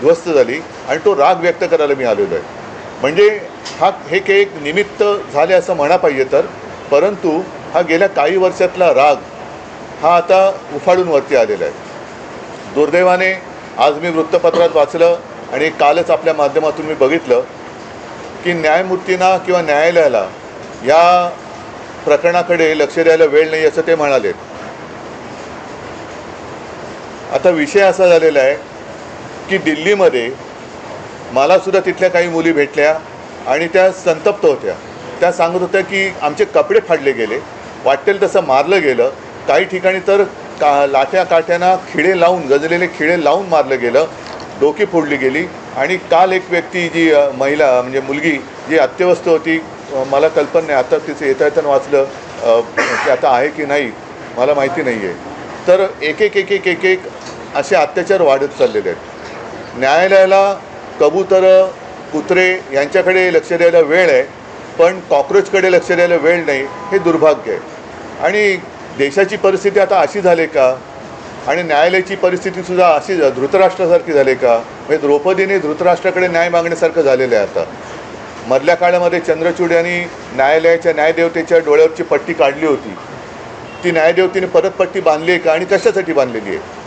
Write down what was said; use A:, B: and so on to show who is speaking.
A: उद्ध्वस्त झाली आणि तो राग व्यक्त करायला मी आलेलो आहे. म्हणजे हे काही एक निमित्त झाले असं म्हणा पाहिजे तर, परंतु हा गेल्या काही वर्षातला राग हा आता उफाळून वरती आलेला आहे. दुर्दैवाने आज मी वृत्तपत्रात वाचलं आणि कालच आपल्या माध्यमातून मी बघितलं की न्यायमूर्तींना किंवा न्यायालयाला या प्रकरणाकडे लक्ष द्यायला वेळ नाही असं ते म्हणाले. आता विषय असा झालेला आहे की दिल्लीमध्ये मलासुद्धा तिथल्या काही मुली भेटल्या आणि त्या संतप्त होत्या. त्या सांगत होत्या की आमचे कपडे फाडले गेले, वाटेल तसं मारलं गेलं, काही ठिकाणी तर लाठ्या काठ्यांना खिळे लावून, गजलेले खिळे लावून मारलं गेलं, डोकी फोडली गेली. आणि काल एक व्यक्ती जी महिला म्हणजे मुलगी जी अत्यवस्थ होती, मला कल्पना नाही आता तिचं येता वाचलं की आता आहे की नाही मला माहिती नाही आहे. तर एक एक एक एक एक एक असे अत्याचार वाढत चाललेले आहेत. न्यायालयाला कबूतरं कुत्रे यांच्याकडे लक्ष द्यायला वेळ आहे, पण कॉक्रोचकडे लक्ष द्यायला वेळ नाही, हे दुर्भाग्य आहे. आणि देशाची परिस्थिती आता अशी झाली का आणि न्यायालयाची परिस्थितीसुद्धा अशी धृतराष्ट्रासारखी झाली का? म्हणजे द्रौपदीने धृतराष्ट्राकडे न्याय मागण्यासारखं झालेलं आहे आता. मधल्या काळामध्ये चंद्रचूड यांनी न्यायालयाच्या न्यायदेवतेच्या डोळ्यावरची पट्टी काढली होती. ती न्यायदेवतेने परत पट्टी बांधली आहे का आणि कशासाठी बांधलेली आहे?